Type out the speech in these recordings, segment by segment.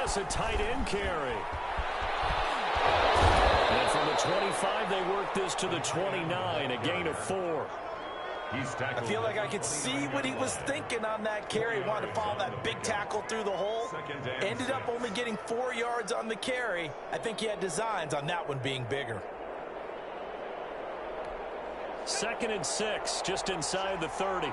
this, a tight end carry. And from the 25, they work this to the 29, a gain of 4. I feel like I could see what he was thinking on that carry. Wanted to follow that big tackle through the hole. Ended up only getting 4 yards on the carry. I think he had designs on that one being bigger. 2nd and 6, just inside the 30.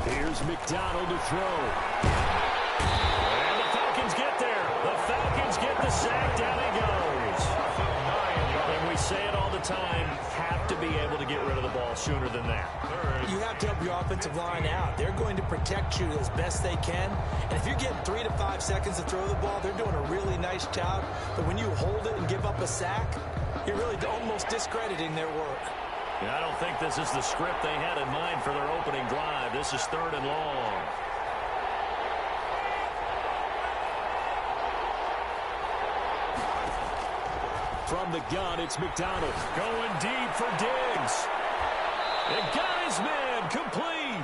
Here's McDonald to throw. And the Falcons get there. The Falcons get the sack. Down he goes. And we say it all the time, have to be able to get rid of the ball sooner than that. You have to help your offensive line out. They're going to protect you as best they can. And if you're getting 3 to 5 seconds to throw the ball, they're doing a really nice job. But when you hold it and give up a sack, you're really almost discrediting their work. Yeah, I don't think this is the script they had in mind for their opening drive. This is 3rd and long. From the gun, it's McDonald. Going deep for Diggs. It got his man complete.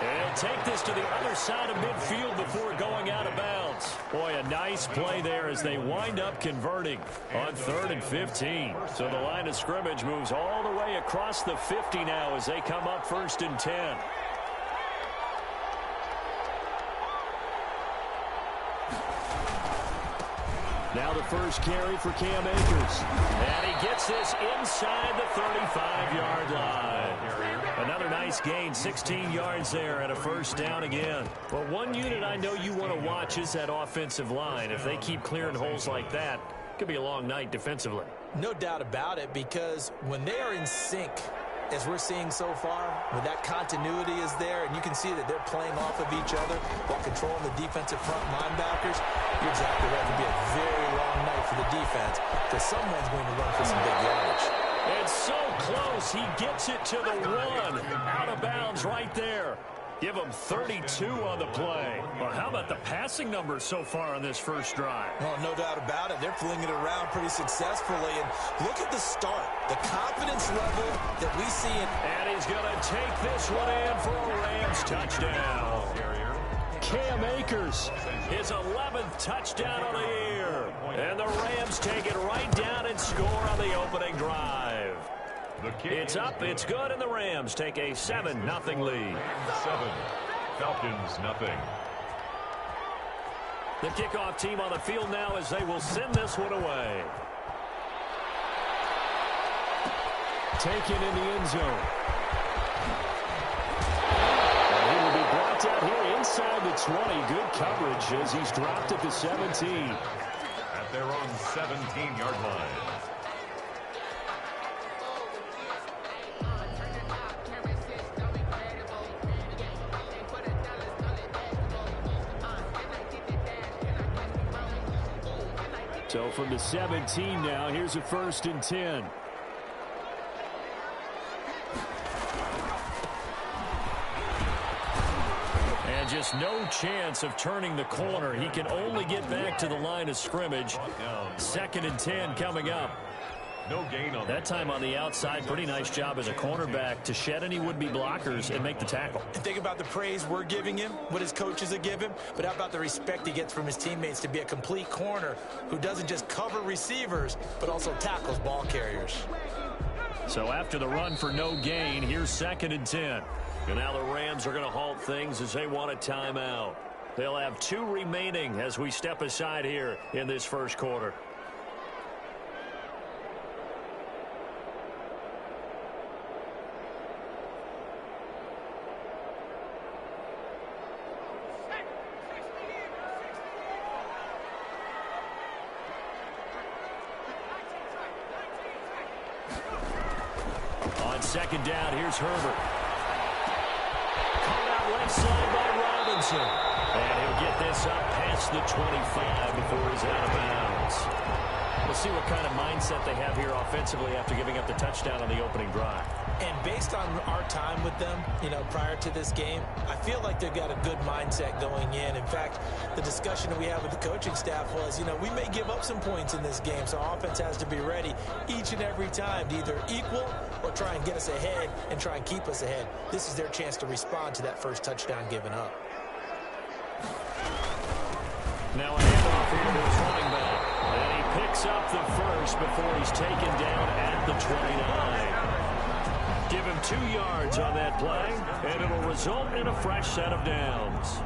And take this to the other side of midfield before going out of bounds. Boy, a nice play there as they wind up converting on 3rd and 15. So the line of scrimmage moves all the way across the 50 now as they come up 1st and 10. Now the first carry for Cam Akers. And he gets this inside the 35-yard line. Another nice gain, 16 yards there and a 1st down again. Well, one unit I know you want to watch is that offensive line. If they keep clearing holes like that, it could be a long night defensively. No doubt about it, because when they are in sync, as we're seeing so far, when that continuity is there and you can see that they're playing off of each other while controlling the defensive front linebackers, you're exactly right. It could be a very long night for the defense because someone's going to run for some big yardage. It's so close. He gets it to the 1. Out of bounds right there. Give him 32 on the play. Well, how about the passing numbers so far on this first drive? Oh, no doubt about it. They're flinging it around pretty successfully. And look at the start. The confidence level that we see. And he's going to take this one in for a Rams touchdown. Cam Akers, his 11th touchdown of the year. And the Rams take it right down and score on the opening drive. It's up, it's good, and the Rams take a 7-0 lead. 7, Falcons nothing. The kickoff team on the field now as they will send this one away. Taken in the end zone. And he will be brought down here inside the 20. Good coverage as he's dropped at the 17. At their own 17-yard line. So from the 17 now, here's a 1st and 10. And just no chance of turning the corner. He can only get back to the line of scrimmage. 2nd and 10 coming up. No gain on that time on the outside. Pretty nice job as a cornerback to shed any would-be blockers and make the tackle. And think about the praise we're giving him, what his coaches have given him, but how about the respect he gets from his teammates to be a complete corner who doesn't just cover receivers, but also tackles ball carriers. So after the run for no gain, here's 2nd and 10. And now the Rams are going to halt things as they want a timeout. They'll have 2 remaining as we step aside here in this first quarter. On 2nd down, here's Herbert. Caught out left side by Robinson. And he'll get this up past the 25 before he's out of bounds. We'll see what kind of mindset they have here offensively after giving up the touchdown on the opening drive. And based on our time with them, prior to this game, I feel like they've got a good mindset going in. In fact, the discussion that we had with the coaching staff was, we may give up some points in this game, so our offense has to be ready each and every time to either equal or try and get us ahead and try and keep us ahead. This is their chance to respond to that first touchdown given up. Now a handoff here to his running back. And he picks up the first before he's taken down at the 29. Give him 2 yards on that play, and it'll result in a fresh set of downs.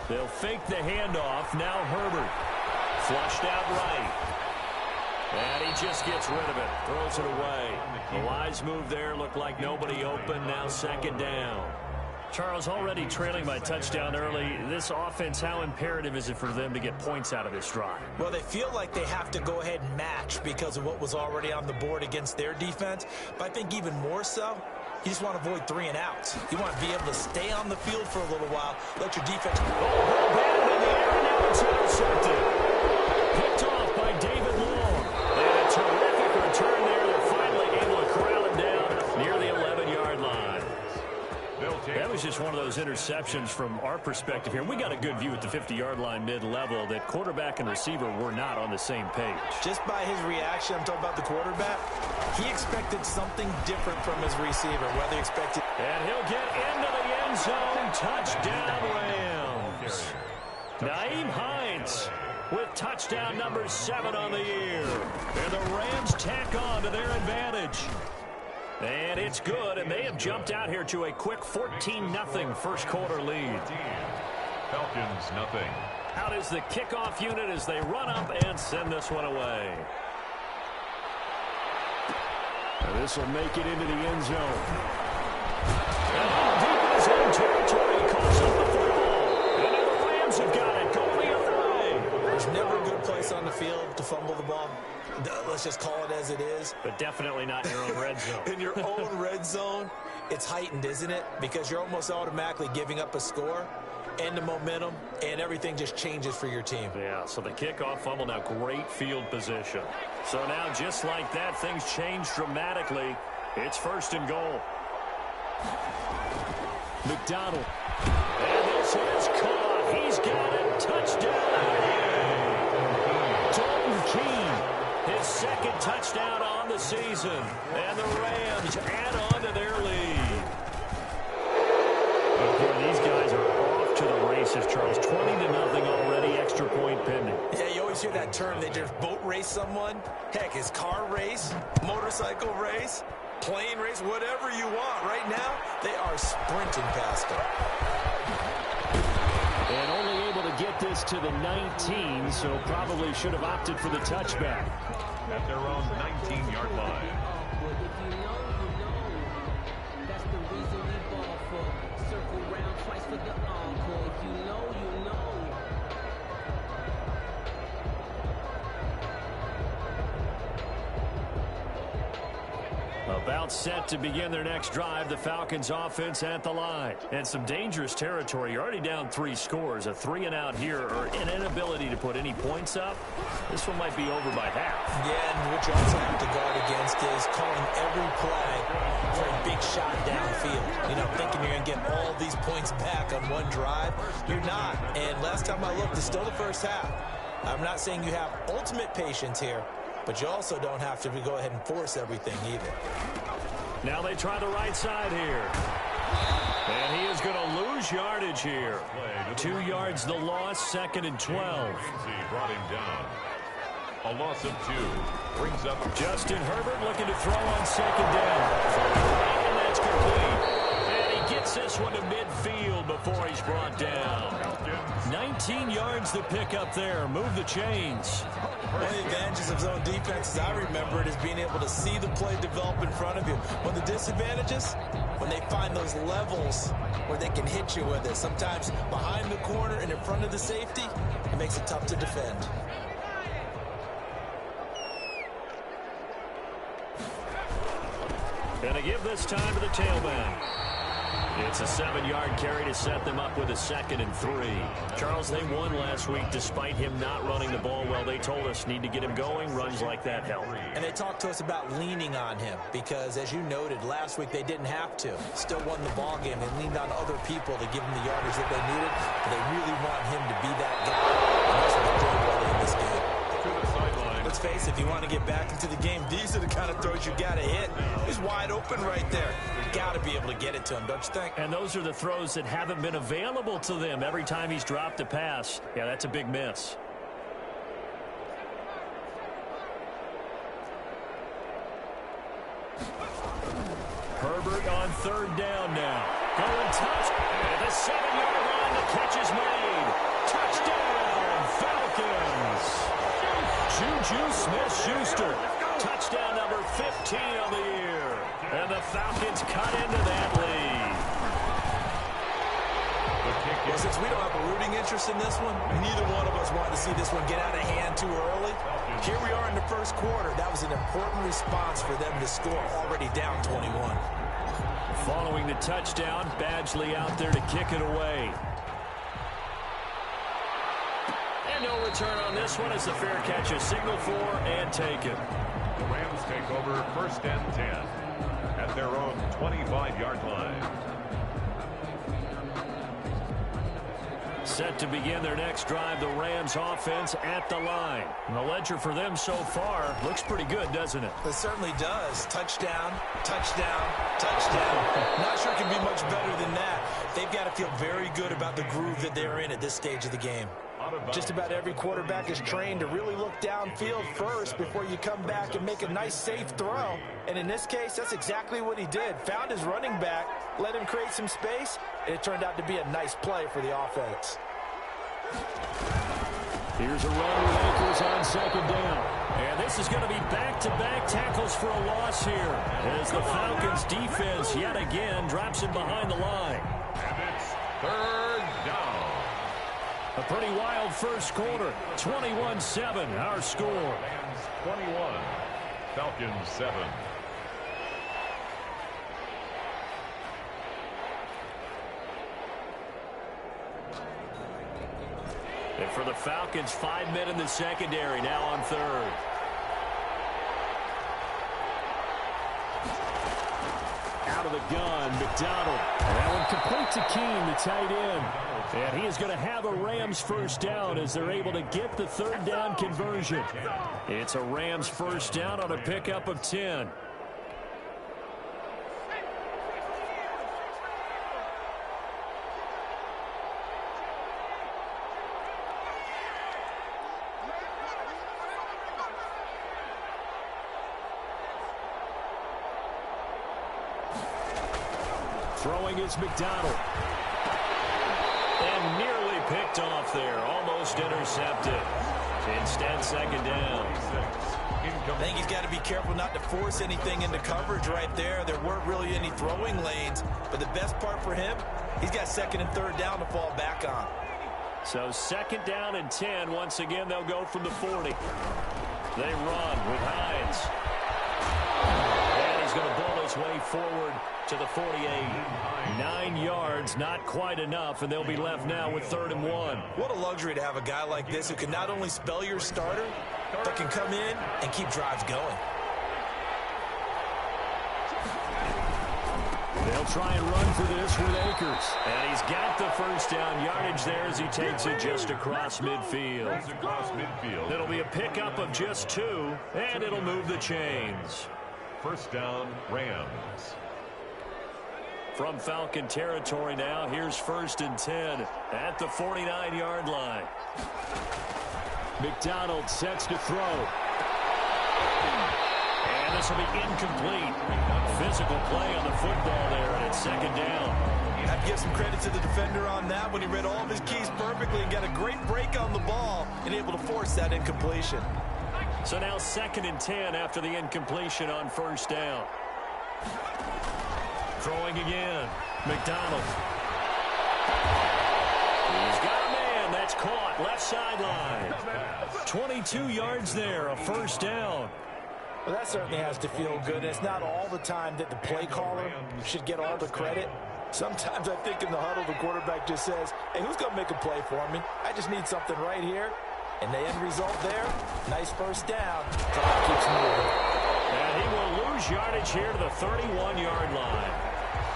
They'll fake the handoff. Now Herbert. Flushed out right. And he just gets rid of it. Throws it away. The wise move there. Looked like nobody open. Now second down. Charles, already trailing by touchdown early. This offense, how imperative is it for them to get points out of this drive? Well, they feel like they have to go ahead and match because of what was already on the board against their defense. But I think even more so, you just want to avoid 3 and outs. You want to be able to stay on the field for a little while, let your defense... Oh, batted in the air, and now it's intercepted. Picked off by David Long. And a terrific return there. They're finally able to corral him down near the 11-yard line. That was just one of those interceptions from our perspective here. We got a good view at the 50-yard line mid-level that quarterback and receiver were not on the same page. Just by his reaction, I'm talking about the quarterback, he expected something different from his receiver, whether he expected... And he'll get into the end zone. Touchdown, Rams. Nyheim Hines with touchdown number 7 on the year. And the Rams tack on to their advantage. And it's good, and they have jumped out here to a quick 14-0 first quarter lead. Falcons, nothing. Out is the kickoff unit as they run up and send this one away. And this will make it into the end zone. And deep in his own territory, he calls up the football. And now the Rams have got it, going the other way. There's never a good place on the field to fumble the ball. Let's just call it as it is. But definitely not in your own red zone. In your own red zone, it's heightened, isn't it? Because you're almost automatically giving up a score and the momentum, and everything just changes for your team. Yeah, so the kickoff fumble, now great field position. So now, just like that, things change dramatically. It's first and goal. McDonald. And this is caught. He's got it. Touchdown. Dalton Keene. His second touchdown on the season. And the Rams add on to their lead. Boy, these guys are off to the races, Charles. 20-0 already, extra point pending. Yeah, you always hear that term. They just boat race someone. Heck, it's car race, motorcycle race, plane race, whatever you want. Right now, they are sprinting past them. And only able to get this to the 19, so probably should have opted for the touchback. At their own 19-yard line. That's the reason we ball for. Circle round twice for the encore. If you know, you know. About set to begin their next drive, the Falcons offense at the line. And some dangerous territory. You're already down 3 scores. A 3-and-out here, or an inability to put any points up. This one might be over by half. Yeah, and what you also have to guard against is calling every play for a big shot downfield. Thinking you're going to get all these points back on one drive. You're not. And last time I looked, it's still the first half. I'm not saying you have ultimate patience here, but you also don't have to go ahead and force everything either. Now they try the right side here. And he is going to lose yardage here. 2 yards the loss, 2nd and 12. Brought him down. A loss of 2. Brings up Justin Herbert looking to throw on 2nd down. And that's complete. And he gets this one to midfield before he's brought down. 19 yards to pick up there. Move the chains. One of the advantages of zone defense, as I remember it, is being able to see the play develop in front of you. One of the disadvantages, when they find those levels where they can hit you with it. Sometimes behind the corner and in front of the safety, it makes it tough to defend. And to give this time to the tailback. It's a 7-yard carry to set them up with a 2nd and 3. Charles, they won last week despite him not running the ball well. They told us need to get him going. Runs like that help. And they talked to us about leaning on him because, as you noted, last week they didn't have to. Still won the ball game. They leaned on other people to give them the yardage that they needed. But they really want him to be that guy. And that's what they're doing early in this game. To the sideline. Let's face it, if you want to get back into the game, these are the kind of throws you got to hit. He's wide open right there. You got to be able to get it to him, don't you think? And those are the throws that haven't been available to them every time he's dropped a pass. Yeah, that's a big miss. Herbert on 3rd down now. Going touch. And the 7-yard line, the catch is made. Touchdown, Falcons. Juju Smith-Schuster. Touchdown number 15 on the year. And the Falcons cut into that lead. Well, since we don't have a rooting interest in this one, neither one of us wanted to see this one get out of hand too early. Here we are in the first quarter. That was an important response for them to score, already down 21. Following the touchdown, Badgley out there to kick it away. And no return on this one as the fair catch is signaled for and taken. The Rams take over 1st and 10 at their own 25-yard line. Set to begin their next drive, the Rams offense at the line. And the ledger for them so far looks pretty good, doesn't it? It certainly does. Touchdown, touchdown, touchdown. Not sure it can be much better than that. They've got to feel very good about the groove that they're in at this stage of the game. Just about every quarterback is trained to really look downfield first before you come back and make a nice, safe throw. And in this case, that's exactly what he did. Found his running back, let him create some space, and it turned out to be a nice play for the offense. Here's a run with Akers on 2nd down. And this is going to be back-to-back tackles for a loss here as the Falcons defense yet again drops him behind the line. And it's 3rd down. A pretty wild first quarter. 21-7, our score. Rams 21, Falcons 7. And for the Falcons, 5 men in the secondary, now on 3rd. Out of the gun, McDonald. That one complete to Keene, the tight end. And he is going to have a Rams first down as they're able to get the 3rd down conversion. It's a Rams first down on a pickup of 10. Throwing is McDonald. And nearly picked off there. Almost intercepted. Instead, 2nd down. I think he's got to be careful not to force anything into coverage right there. There weren't really any throwing lanes. But the best part for him, he's got 2nd and 3rd down to fall back on. So 2nd down and 10. Once again, they'll go from the 40. They run with Hines. And he's going to ball his way forward to the 48. 9 yards, not quite enough, and they'll be left now with 3rd and 1. What a luxury to have a guy like this who can not only spell your starter, but can come in and keep drives going. They'll try and run for this with Akers. And he's got the first down yardage there as he takes it just across midfield. It'll be a pickup of just 2, and it'll move the chains. 1st down, Rams. From Falcon territory now, here's 1st and 10 at the 49-yard line. McDonald sets to throw. And this will be incomplete. Physical play on the football there, and it's 2nd down. I'd give some credit to the defender on that when he read all of his keys perfectly and got a great break on the ball and able to force that incompletion. So now 2nd and 10 after the incompletion on 1st down. Throwing again. McDonald. He's got a man. That's caught. Left sideline. 22 yards there. A 1st down. Well, that certainly has to feel good. It's not all the time that the play caller should get all the credit. Sometimes I think in the huddle, the quarterback just says, hey, who's going to make a play for me? I just need something right here. And the end result there, nice first down. Clock keeps moving. And he will lose yardage here to the 31-yard line.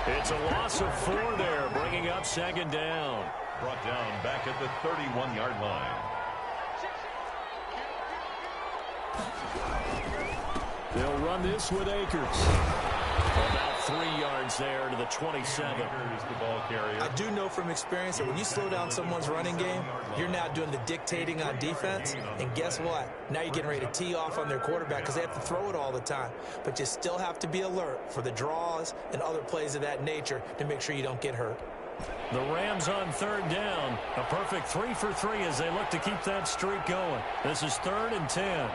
It's a loss of 4 there, bringing up second down. Brought down back at the 31-yard line. They'll run this with Akers. About 3 yards there to the 27. The ball carrier. I do know from experience that when you slow down someone's running game, you're now doing the dictating on defense. And guess what? Now you're getting ready to tee off on their quarterback because they have to throw it all the time. But you still have to be alert for the draws and other plays of that nature to make sure you don't get hurt. The Rams on third down. A perfect 3 for 3 as they look to keep that streak going. This is 3rd and 10.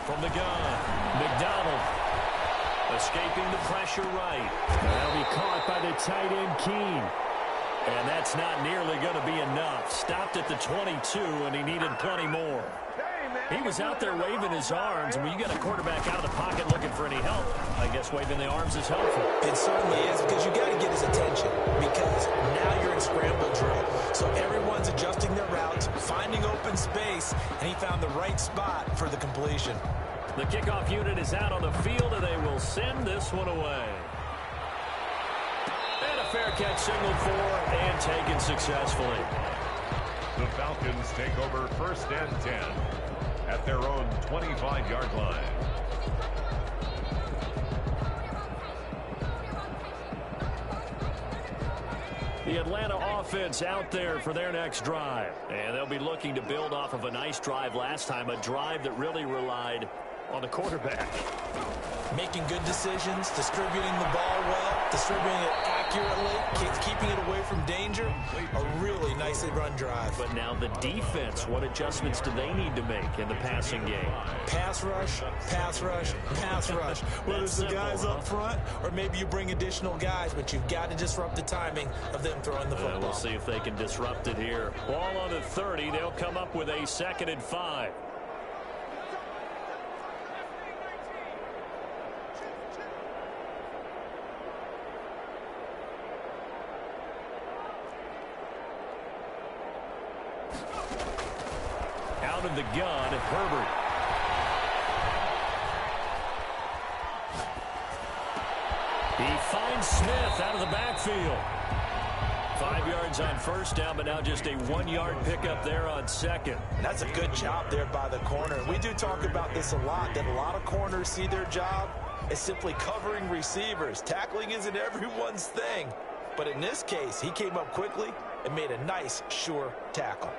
From the gun, McDonald escaping the pressure right. That'll be caught by the tight end, Keene. And that's not nearly going to be enough. Stopped at the 22, and he needed plenty more. He was out there waving his arms. When you got a quarterback out of the pocket looking for any help, I guess waving the arms is helpful. It certainly is, because you got to get his attention, because now you're in scramble drill. So everyone's adjusting their routes, finding open space, and he found the right spot for the completion. The kickoff unit is out on the field, and they will send this one away. And a fair catch signaled for and taken successfully. The Falcons take over 1st and 10 at their own 25-yard line. The Atlanta offense out there for their next drive. And they'll be looking to build off of a nice drive last time, a drive that really relied on the quarterback. Making good decisions, distributing the ball well, distributing it accurately, keeping it away from danger. A really nicely run drive. But now the defense, what adjustments do they need to make in the passing game? Pass rush, pass rush, pass rush. Whether it's the guys up front or maybe you bring additional guys, but you've got to disrupt the timing of them throwing the football. We'll see if they can disrupt it here. Ball on the 30. They'll come up with a 2nd and 5. Out of the gun, Herbert. He finds Smith out of the backfield. 5 yards on first down, but now just a 1-yard pickup there on 2nd. And that's a good job there by the corner. We do talk about this a lot, that a lot of corners see their job as simply covering receivers. Tackling isn't everyone's thing. But in this case, he came up quickly and made a nice, sure tackle.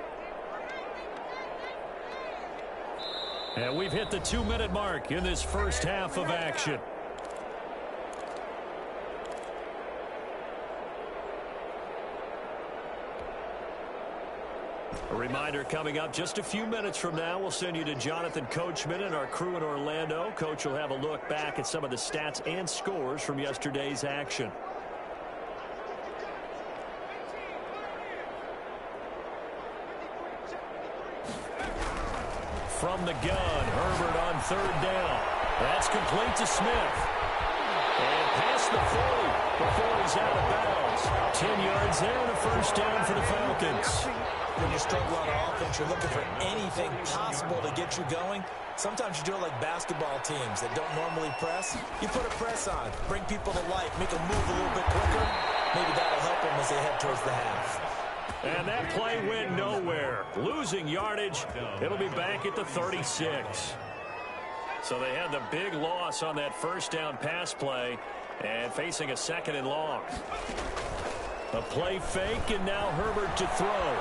And we've hit the 2-minute mark in this first half of action. A reminder coming up just a few minutes from now, we'll send you to Jonathan Coachman and our crew in Orlando. Coach will have a look back at some of the stats and scores from yesterday's action. From the gun, Herbert on 3rd down. That's complete to Smith. And past the 40 before he's out of bounds. 10 yards there and a first down for the Falcons. When you struggle on offense, you're looking for anything possible to get you going. Sometimes you do it like basketball teams that don't normally press. You put a press on, bring people to life, make them move a little bit quicker. Maybe that'll help them as they head towards the half. And that play went nowhere. Losing yardage. It'll be back at the 36. So they had the big loss on that first down pass play and facing a 2nd and long. A play fake, and now Herbert to throw.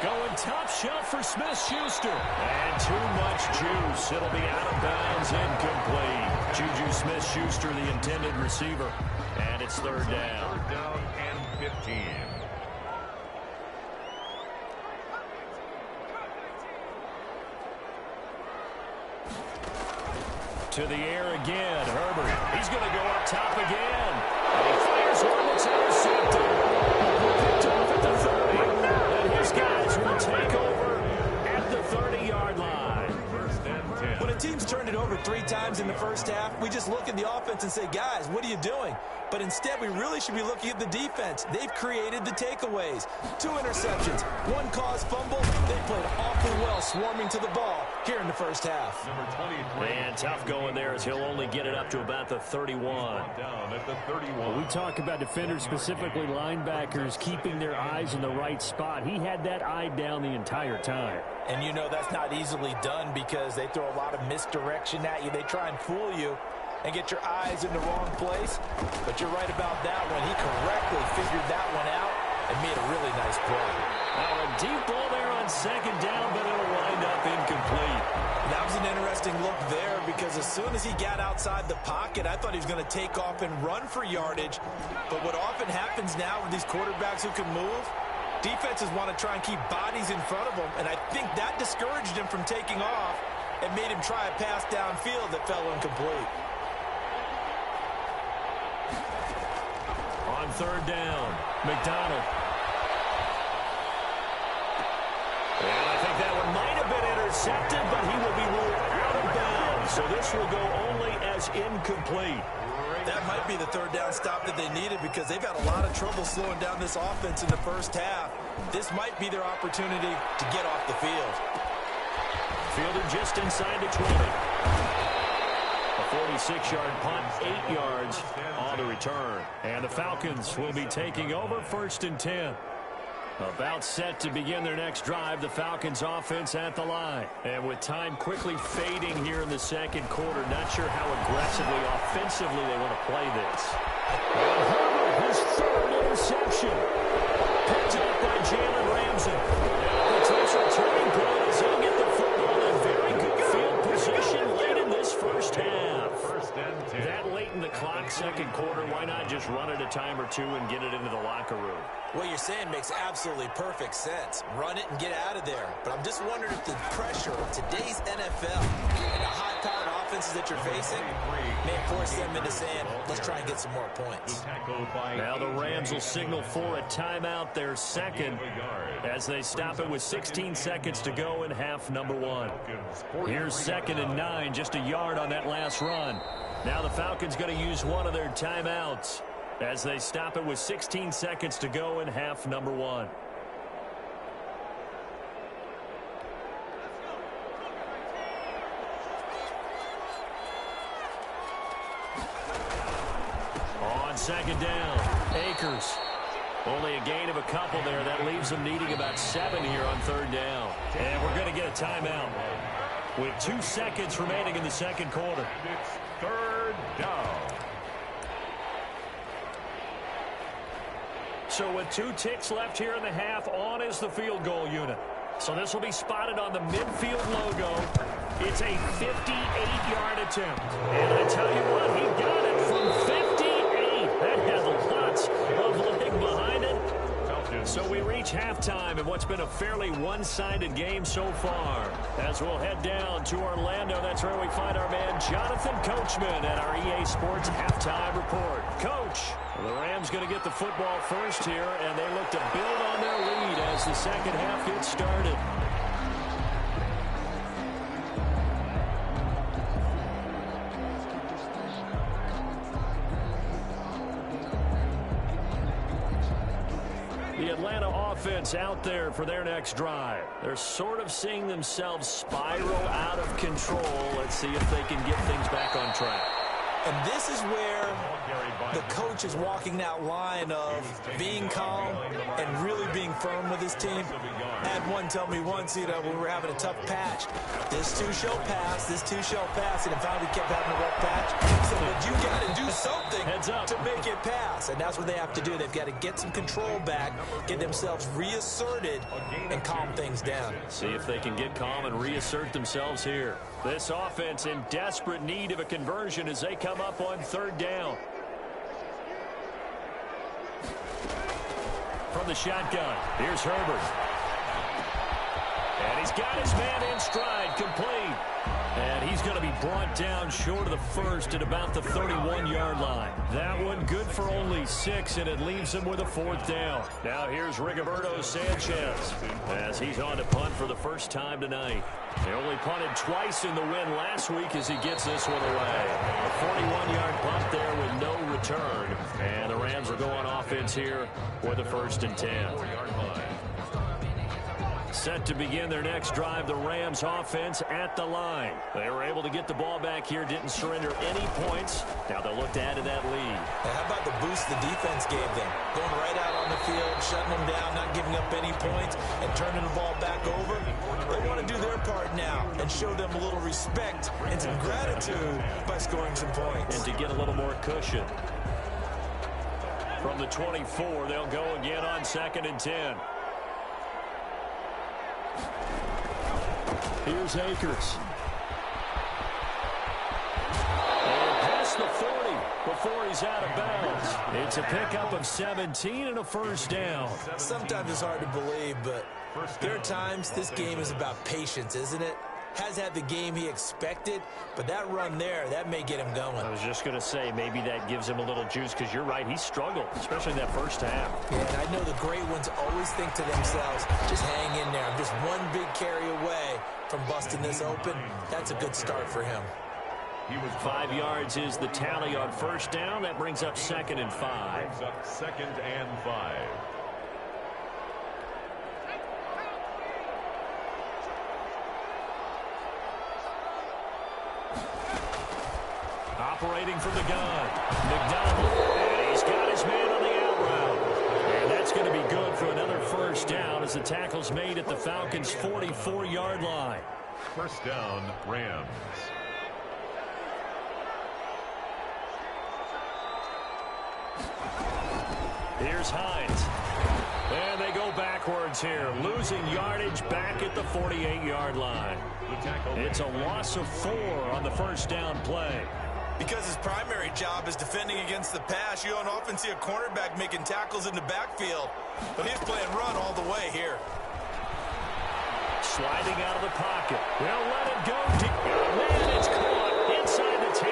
Going top shelf for Smith-Schuster. And too much juice. It'll be out of bounds, incomplete. Juju Smith-Schuster, the intended receiver. And it's 3rd down. 3rd down and 15. to the air again. Herbert, he's going to go up top again. And he fires one that's intercepted. Picked off at the 30. And his guys will take over at the 30-yard line. First and 10. When a team's turned it over 3 times in the first half, we just look at the offense and say, guys, what are you doing? But instead, we really should be looking at the defense. They've created the takeaways. 2 interceptions, 1 caused fumble. They played awfully well swarming to the ball here in the first half. Number 23. And tough going there as he'll only get it up to about the 31. Down at the 31. We talk about defenders, specifically linebackers, keeping their eyes in the right spot. He had that eye down the entire time. And you know that's not easily done because they throw a lot of misdirection at you. They try and fool you and get your eyes in the wrong place. But you're right about that one. He correctly figured that one out and made a really nice play. Now a deep ball there on second down, but it'll wind up incomplete. That was an interesting look there because as soon as he got outside the pocket, I thought he was going to take off and run for yardage. But what often happens now with these quarterbacks who can move, defenses want to try and keep bodies in front of them, and I think that discouraged him from taking off and made him try a pass downfield that fell incomplete. On third down, McDonald. And I think that one might have been intercepted, but he will be ruled out of bounds. So this will go only as incomplete. That might be the third down stop that they needed because they've had a lot of trouble slowing down this offense in the first half. This might be their opportunity to get off the field. Fielded just inside the 20. A 46-yard punt, 8 yards on the return. And the Falcons will be taking over first and 10. About set to begin their next drive, the Falcons offense at the line. And with time quickly fading here in the second quarter, not sure how aggressively, offensively they want to play this. And Herbert, his 3rd interception. Picked up by Jalen Ramsey. Now potential turning point as he'll get the football in very good field position late in this first half. First and 10. That late in the clock, second quarter, why not just run it a time or two and get it into the locker room? What you're saying makes absolutely perfect sense. Run it and get out of there. But I'm just wondering if the pressure of today's NFL and the high-powered offenses that you're facing may force them into saying, let's try and get some more points. Now the Rams will signal for a timeout, their second, as they stop it with 16 seconds to go in half number 1. Here's 2nd and 9, just a yard on that last run. Now the Falcons going to use one of their timeouts as they stop it with 16 seconds to go in half number 1. On second down, Akers. Only a gain of a couple there. That leaves them needing about 7 here on third down. And we're going to get a timeout with 2 seconds remaining in the second quarter. And it's third down. So with 2 ticks left here in the half, on is the field goal unit. So this will be spotted on the midfield logo. It's a 58-yard attempt. And I tell you what, he got it from 58. That has lots of leg behind it. So we reach halftime in what's been a fairly one-sided game so far. As we'll head down to Orlando, that's where we find our man Jonathan Coachman at our EA Sports Halftime Report. Coach, the Rams going to get the football first here, and they look to build on their lead as the second half gets started. The Atlanta offense out there for their next drive. They're sort of seeing themselves spiral out of control. Let's see if they can get things back on track. And this is where the coach is walking that line of being calm and really being firm with his team. I had one tell me once, when we were having a tough patch, this too shall pass, this too shall pass, and finally we kept having a rough patch. He said, but you got to do something to make it pass, and that's what they have to do. They've got to get some control back, get themselves reasserted, and calm things down. See if they can get calm and reassert themselves here. This offense in desperate need of a conversion as they come up on third down. From the shotgun, here's Herbert. And he's got his man in stride, complete. And he's going to be brought down short of the first at about the 31-yard line. That one good for only 6, and it leaves him with a 4th down. Now here's Rigoberto Sanchez as he's on to punt for the first time tonight. They only punted twice in the win last week as he gets this one away. A 41-yard punt there with no return. And the Rams will go on offense here with a 1st and 10. Set to begin their next drive, the Rams offense at the line. They were able to get the ball back here, didn't surrender any points. Now they'll look to add to that lead. Now how about the boost the defense gave them? Going right out on the field, shutting them down, not giving up any points, and turning the ball back over. They want to do their part now and show them a little respect and some gratitude by scoring some points. And to get a little more cushion. From the 24, they'll go again on 2nd and 10. Here's Akers. And past the 40 before he's out of bounds. It's a pickup of 17 and a 1st down. Sometimes it's hard to believe, but there are times this game is about patience, isn't it? Has had the game he expected, but that run there, that may get him going. I was just going to say, maybe that gives him a little juice, because you're right, he struggled, especially in that first half. Yeah, and I know the great ones always think to themselves, just hang in there. I'm just one big carry away from busting this open. That's a good start for him. 5 yards is the tally on 1st down. That brings up 2nd and 5. Brings up 2nd and 5. Operating from the gun, McDonald, and he's got his man on the out route. And that's going to be good for another 1st down as the tackle's made at the Falcons' 44-yard line. 1st down, Rams. Here's Hines. And they go backwards here, losing yardage back at the 48-yard line. It's a loss of 4 on the 1st down play. Because his primary job is defending against the pass, you don't often see a cornerback making tackles in the backfield. But he's playing run all the way here. Sliding out of the pocket. They'll let it go deep. Man, it's caught inside the 10.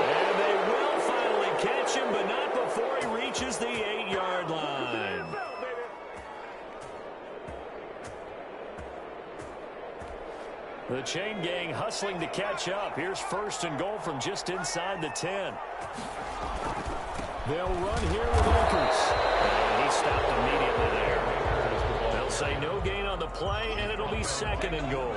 And they will finally catch him, but not before he reaches the 8-yard line. The chain gang hustling to catch up. Here's 1st and goal from just inside the 10. They'll run here with Akers. And he stopped immediately there. They'll say no gain on the play, and it'll be 2nd and goal.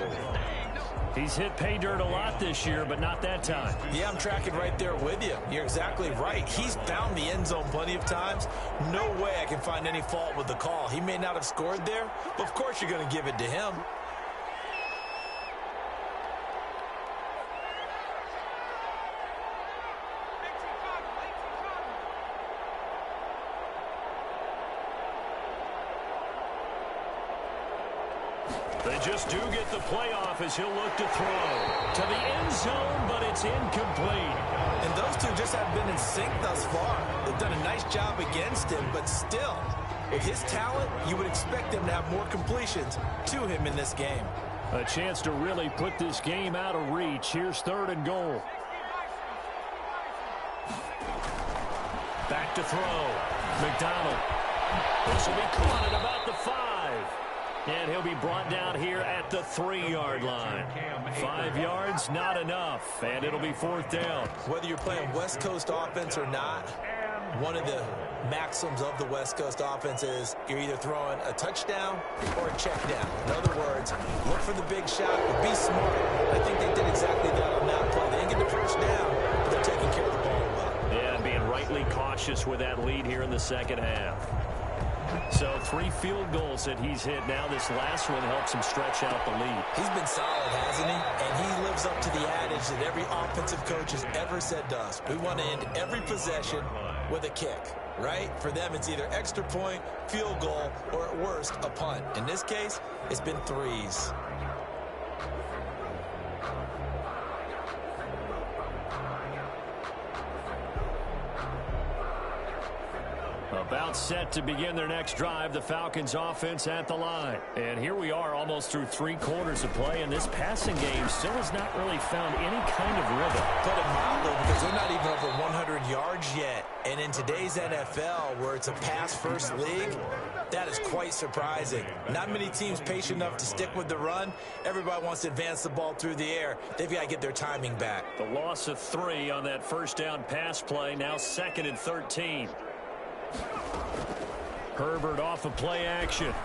He's hit pay dirt a lot this year, but not that time. Yeah, I'm tracking right there with you. You're exactly right. He's found the end zone plenty of times. No way I can find any fault with the call. He may not have scored there, but of course you're going to give it to him. They just do get the playoff as he'll look to throw to the end zone, but it's incomplete. And those two just have been in sync thus far. They've done a nice job against him, but still, with his talent, you would expect them to have more completions to him in this game. A chance to really put this game out of reach. Here's 3rd and goal. Back to throw. McDonald. This will be caught at about the 5. And he'll be brought down here at the 3-yard line. 5 yards, not enough. And it'll be 4th down. Whether you're playing West Coast offense or not, one of the maxims of the West Coast offense is you're either throwing a touchdown or a check down. In other words, look for the big shot, but be smart. I think they did exactly that on that play. They didn't get the first down, but they're taking care of the ball well. Yeah, and being rightly cautious with that lead here in the 2nd half. So 3 field goals that he's hit now. This last one helps him stretch out the lead. He's been solid, hasn't he? And he lives up to the adage that every offensive coach has ever said to us. We want to end every possession with a kick, right? For them, it's either extra point, field goal, or at worst, a punt. In this case, it's been 3s. About set to begin their next drive, the Falcons offense at the line. And here we are almost through 3 quarters of play, and this passing game still has not really found any kind of rhythm. Put it mildly, because they're not even over 100 yards yet. And in today's NFL, where it's a pass-first league, that is quite surprising. Not many teams patient enough to stick with the run. Everybody wants to advance the ball through the air. They've got to get their timing back. The loss of 3 on that first down pass play, now 2nd and 13. Herbert off of play action. And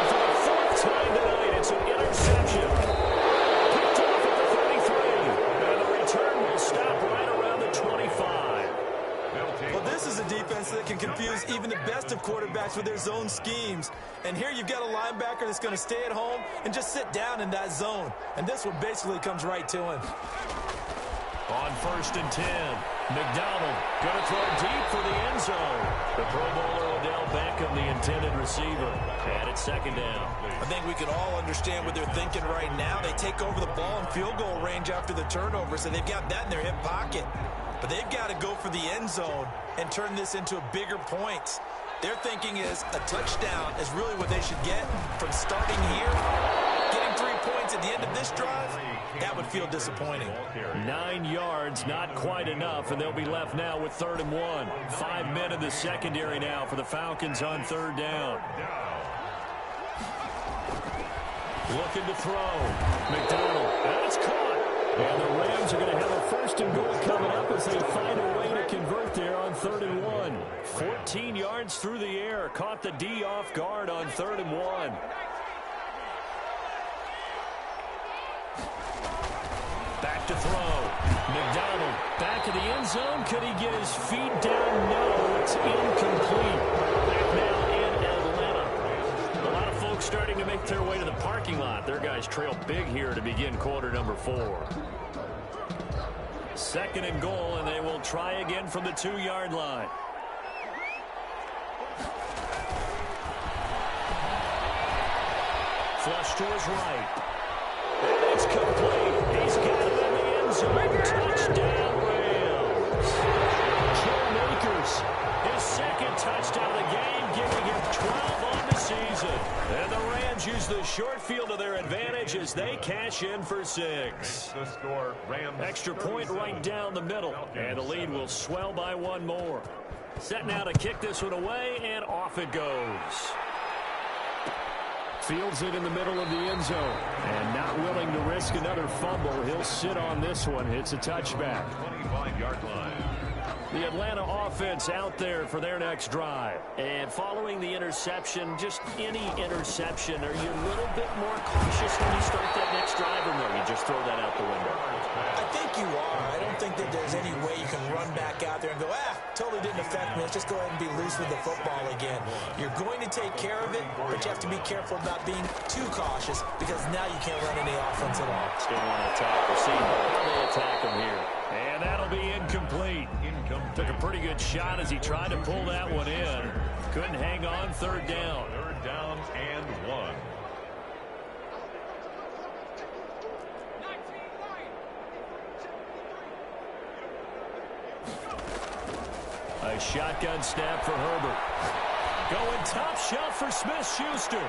for the 4th time tonight, it's an interception. Picked off at the 33. And the return will stop right around the 25. Well, this is a defense that can confuse even the best of quarterbacks with their zone schemes. And here you've got a linebacker that's going to stay at home and just sit down in that zone. And this one basically comes right to him. On 1st and 10, McDonald going to throw deep for the end zone. The Pro Bowler Odell Beckham, the intended receiver. And it's 2nd down. I think we can all understand what they're thinking right now. They take over the ball in field goal range after the turnover, so they've got that in their hip pocket. But they've got to go for the end zone and turn this into a bigger point. Their thinking is a touchdown is really what they should get from starting here. Getting 3 points at the end of this drive, that would feel disappointing. 9 yards, not quite enough, and they'll be left now with 3rd and 1. 5 men in the secondary now for the Falcons on 3rd down. Looking to throw. McDonald, that's caught. And the Rams are going to have a 1st and goal coming up as they find a way to convert there on 3rd and 1. 14 yards through the air. Caught the D off guard on 3rd and 1. Back to throw. McDonald back in the end zone. Could he get his feet down? No, it's incomplete. Back now in Atlanta. A lot of folks starting to make their way to the parking lot. Their guys trail big here to begin quarter number 4. 2nd and goal, and they will try again from the 2-yard line. Flush to his right. And it's complete. He's got it in the end zone. Touchdown, Rams. Cam Akers, his 2nd touchdown of the game, giving him 12 on the season. And the Rams use the short field to their advantage as they cash in for 6. The score, Rams Extra point right down the middle. And the lead will swell by 1 more. Set now to kick this one away, and off it goes. Fields it in the middle of the end zone. And not willing to risk another fumble. He'll sit on this one. It's a touchback. 25-yard line. The Atlanta offense out there for their next drive. And following the interception, just any interception, are you a little bit more cautious when you start that next drive, or no, you just throw that out the window? I think you are. I don't think that there's any way you can run back out there and go, totally didn't affect me. Let's just go ahead and be loose with the football again. You're going to take care of it, but you have to be careful about being too cautious because now you can't run any offense at all. Still want to attack. We'll see how they attack him here. And that'll be incomplete. Took a pretty good shot as he tried to pull that one in. Couldn't hang on. 3rd down. 3rd down and 1. A shotgun snap for Herbert. Going top shelf for Smith-Schuster. And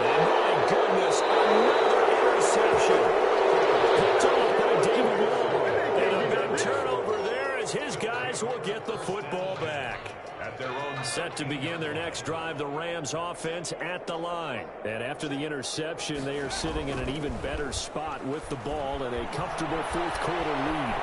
my goodness, another interception. Picked off by David Long. And a big turnover there as his guys will get the football back. At their own Set to begin their next drive, the Rams offense at the line. And after the interception, they are sitting in an even better spot with the ball and a comfortable 4th quarter lead.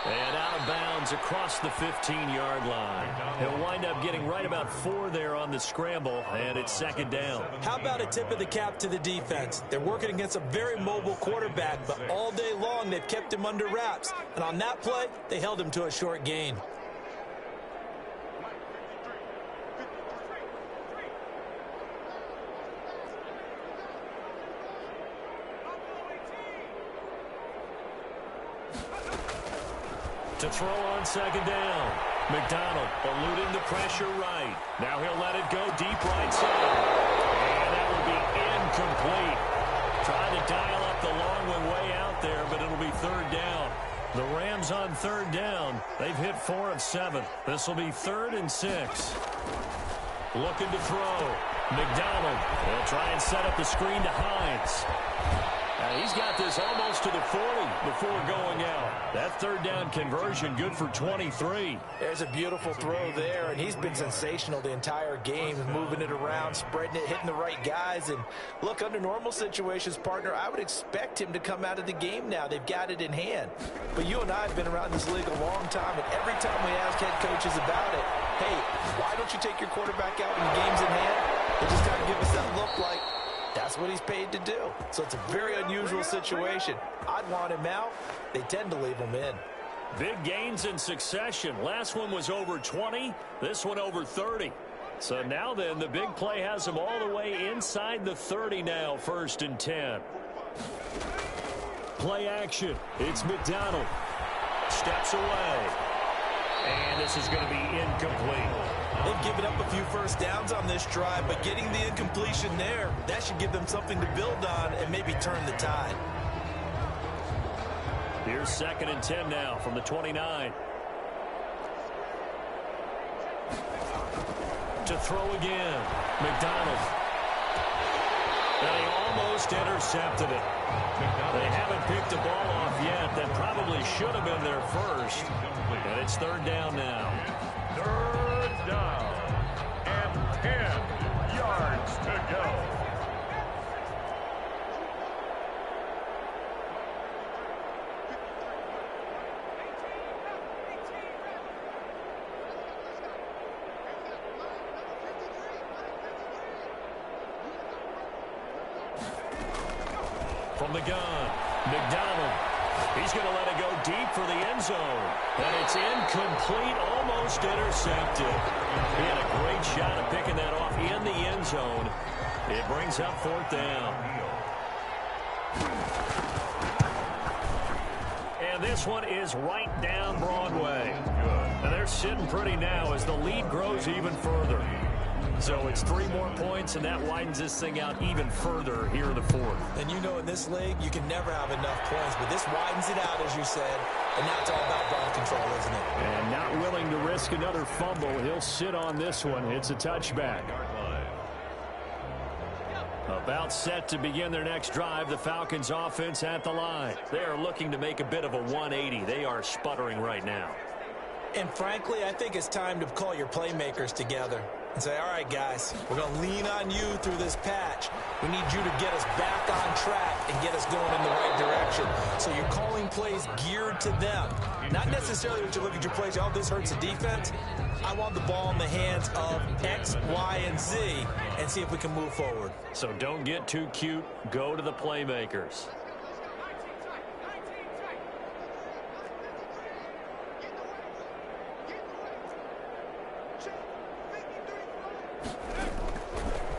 And out of bounds across the 15-yard line. He'll wind up getting right about 4 there on the scramble, and it's 2nd down. How about a tip of the cap to the defense? They're working against a very mobile quarterback, but all day long they've kept him under wraps. And on that play, they held him to a short gain. To throw on 2nd down. McDonald eluding the pressure right. Now he'll let it go deep right side. And that will be incomplete. Trying to dial up the long one way out there, but it'll third down. The Rams on third down. They've hit 4 of 7. This will be 3rd and 6. Looking to throw. McDonald will try and set up the screen to Hines. He's got this almost to the 40 before going out. That third down conversion good for 23. There's a beautiful throw there, and he's been sensational the entire game, moving it around, spreading it, hitting the right guys. And look, under normal situations, partner, I would expect him to come out of the game now. They've got it in hand. But you and I have been around this league a long time, and every time we ask head coaches about it, hey, why don't you take your quarterback out when the game's in hand? They just kind of give us that look like, that's what he's paid to do. So it's a very unusual situation. I'd want him out. They tend to leave him in. Big gains in succession. Last one was over 20. This one over 30. So now then, the big play has him all the way inside the 30 now, 1st and 10. Play action. It's McDonald. Steps away. And this is going to be incomplete. They've given up a few first downs on this drive, but getting the incompletion there, that should give them something to build on and maybe turn the tide. Here's 2nd and 10 now from the 29. To throw again. McDonald. And he almost intercepted it. They haven't picked the ball off yet. That probably should have been their first. And it's 3rd down now. 3rd down and 10 yards to go. From the gun, McDonald. He's going to let it go deep for the end zone. And it's incomplete, almost intercepted. He had a great shot at picking that off in the end zone. It brings up 4th down. And this one is right down Broadway. And they're sitting pretty now as the lead grows even further. So it's 3 more points, and that widens this thing out even further here in the 4th. And you know, in this league, you can never have enough points, but this widens it out, as you said, and now it's all about ball control, isn't it? And not willing to risk another fumble. He'll sit on this one. It's a touchback. About set to begin their next drive, the Falcons offense at the line. They are looking to make a bit of a 180. They are sputtering right now. And frankly, I think it's time to call your playmakers together and say, all right, guys, we're going to lean on you through this patch. We need you to get us back on track and get us going in the right direction. So you're calling plays geared to them. Not necessarily when you look at your plays, oh, this hurts the defense. I want the ball in the hands of X, Y, and Z and see if we can move forward. So don't get too cute. Go to the playmakers.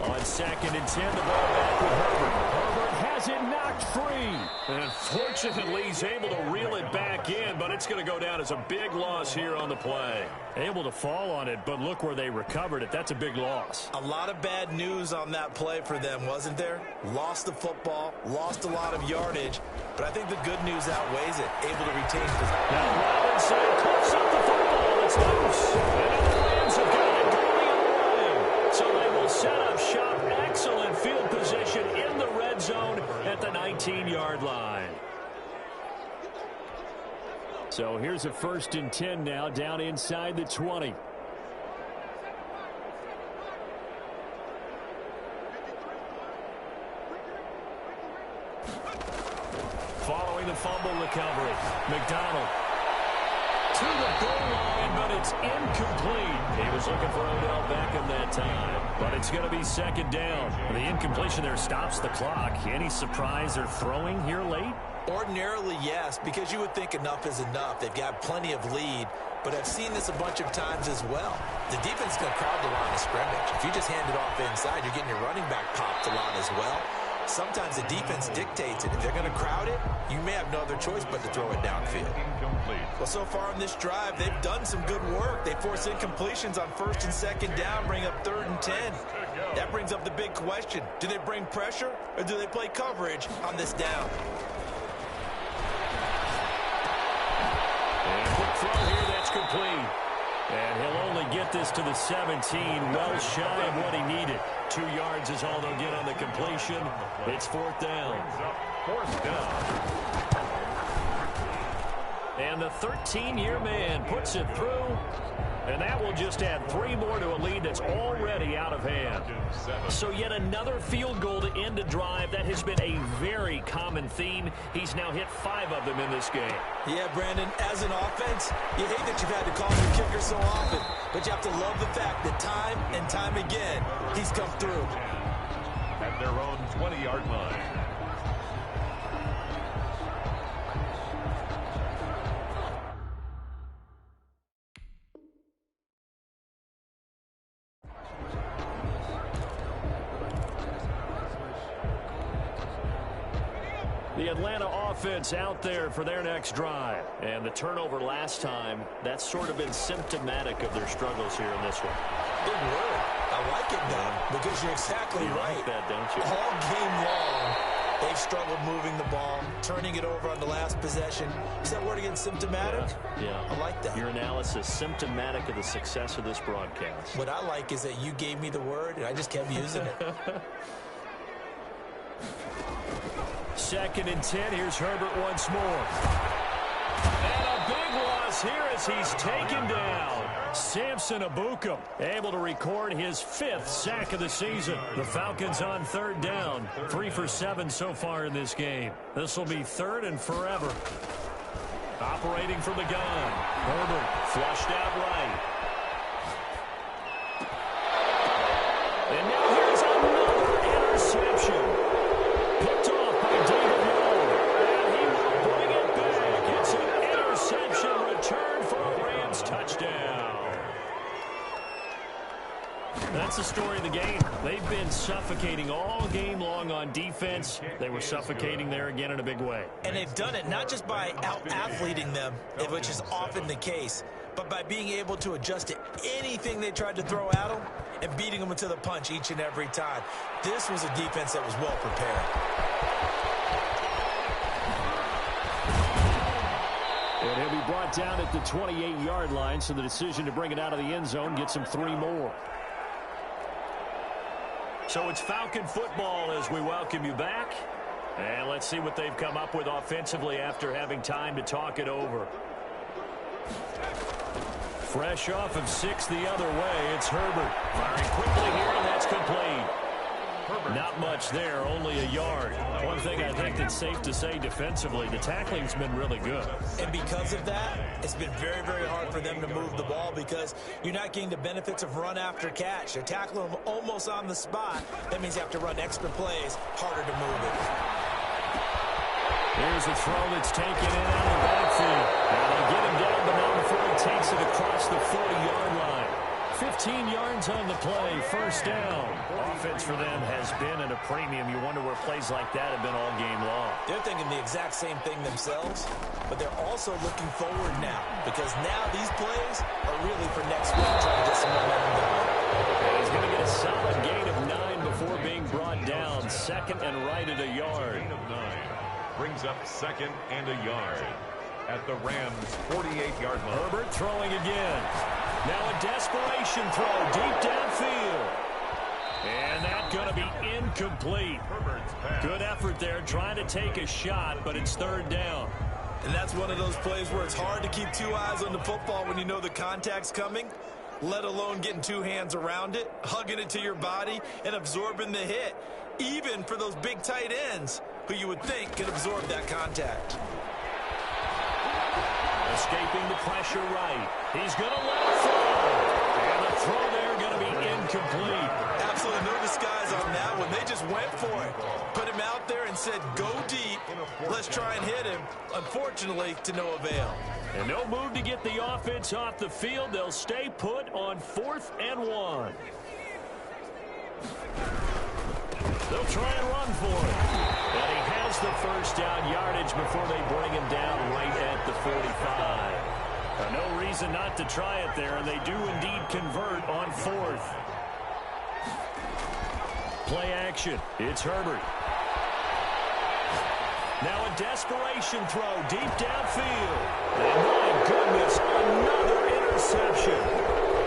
On 2nd and 10, the ball back with Herbert. Herbert has it knocked free. And fortunately, he's able to reel it back in, but it's going to go down as a big loss here on the play. Able to fall on it, but look where they recovered it. That's a big loss. A lot of bad news on that play for them, wasn't there? Lost the football, lost a lot of yardage, but I think the good news outweighs it. Able to retain possession. Now Robinson cuts up the football. It's loose. And the Rams have got it going the other way. So they will set up shop. Excellent field position in the red zone at the 19-yard line. So here's a 1st and 10 now down inside the 20. Following the fumble recovery, McDonald to the goal line, but it's incomplete. He was looking for Odell Beckham that time, but it's going to be 2nd down. The incompletion there stops the clock. Any surprise they're throwing here late? Ordinarily, yes, because you would think enough is enough. They've got plenty of lead, but I've seen this a bunch of times as well. The defense is going to crowd the line of scrimmage. If you just hand it off inside, you're getting your running back popped a lot as well. Sometimes the defense dictates it. If they're going to crowd it, you may have no other choice but to throw it downfield. Well, so far on this drive, they've done some good work. They force incompletions on 1st and 2nd down, bring up 3rd and 10. That brings up the big question. Do they bring pressure or do they play coverage on this down? incomplete. And he'll only get this to the 17, well shy of what he needed. 2 yards is all they'll get on the completion. It's 4th down. Fourth down. And the 13-year man puts it through. And that will just add 3 more to a lead that's already out of hand. So yet another field goal to end a drive. That has been a very common theme. He's now hit 5 of them in this game. Yeah, Brandon, as an offense, you hate that you've had to call your kicker so often, but you have to love the fact that time and time again, he's come through. At their own 20-yard line. The Atlanta offense out there for their next drive. And the turnover last time, that's sort of been symptomatic of their struggles here in this one. Big word. I like it, though, because you're exactly right. Like that, don't you? All game long, they've struggled moving the ball, turning it over on the last possession. Is that word again, symptomatic? Yeah. I like that. Your analysis, symptomatic of the success of this broadcast. What I like is that you gave me the word, and I just kept using it. 2nd and 10. Here's Herbert once more. And a big loss here as he's taken down. Samson Ebukam able to record his 5th sack of the season. The Falcons on 3rd down. 3 for 7 so far in this game. This will be 3rd and forever. Operating from the gun. Herbert flushed out right. And now here's another interception. Picked off by David Moore. And he will bring it back. It's an interception return for a Rams touchdown. That's the story of the game. They've been suffocating all game long on defense. They were suffocating there again in a big way. And they've done it not just by out-athleting them, which is often the case, but by being able to adjust to anything they tried to throw at them and beating them to the punch each and every time. This was a defense that was well prepared. And he'll be brought down at the 28-yard line, so the decision to bring it out of the end zone gets him 3 more. So it's Falcon football as we welcome you back. And let's see what they've come up with offensively after having time to talk it over. Fresh off of 6 the other way, it's Herbert. Firing quickly here, and that's complete. Not much there, only a yard. One thing I think that's safe to say defensively, the tackling's been really good. And because of that, it's been very, very hard for them to move the ball because you're not getting the benefits of run after catch. They're tackling them almost on the spot. That means you have to run extra plays, harder to move it. Here's a throw that's taken in out of the backfield. Now they get him down, but not before he takes it across the 40-yard line. 15 yards on the play, 1st down. Offense for them has been at a premium. You wonder where plays like that have been all game long. They're thinking the exact same thing themselves, but they're also looking forward now because now these plays are really for next week trying to get some momentum going. And he's going to get a solid gain of 9 before being brought down. 2nd and right at a yard. Gain of 9 brings up 2nd and a yard at the Rams' 48-yard line. Herbert throwing again. Now a desperation throw deep downfield. And that's going to be incomplete. Good effort there trying to take a shot, but it's 3rd down. And that's one of those plays where it's hard to keep 2 eyes on the football when you know the contact's coming, let alone getting 2 hands around it, hugging it to your body, and absorbing the hit, even for those big tight ends who you would think could absorb that contact. Escaping the pressure right. He's going to let it throw. And the throw there going to be incomplete. Absolutely no disguise on that one. They just went for it. Put him out there and said, go deep. Let's try and hit him. Unfortunately, to no avail. And no move to get the offense off the field. They'll stay put on 4th and 1. They'll try and run for it. And he has the 1st down yardage before they bring him down right at the 45. No reason not to try it there, and they do indeed convert on 4th. Play action. It's Herbert. Now a desperation throw deep downfield. And my goodness, another interception.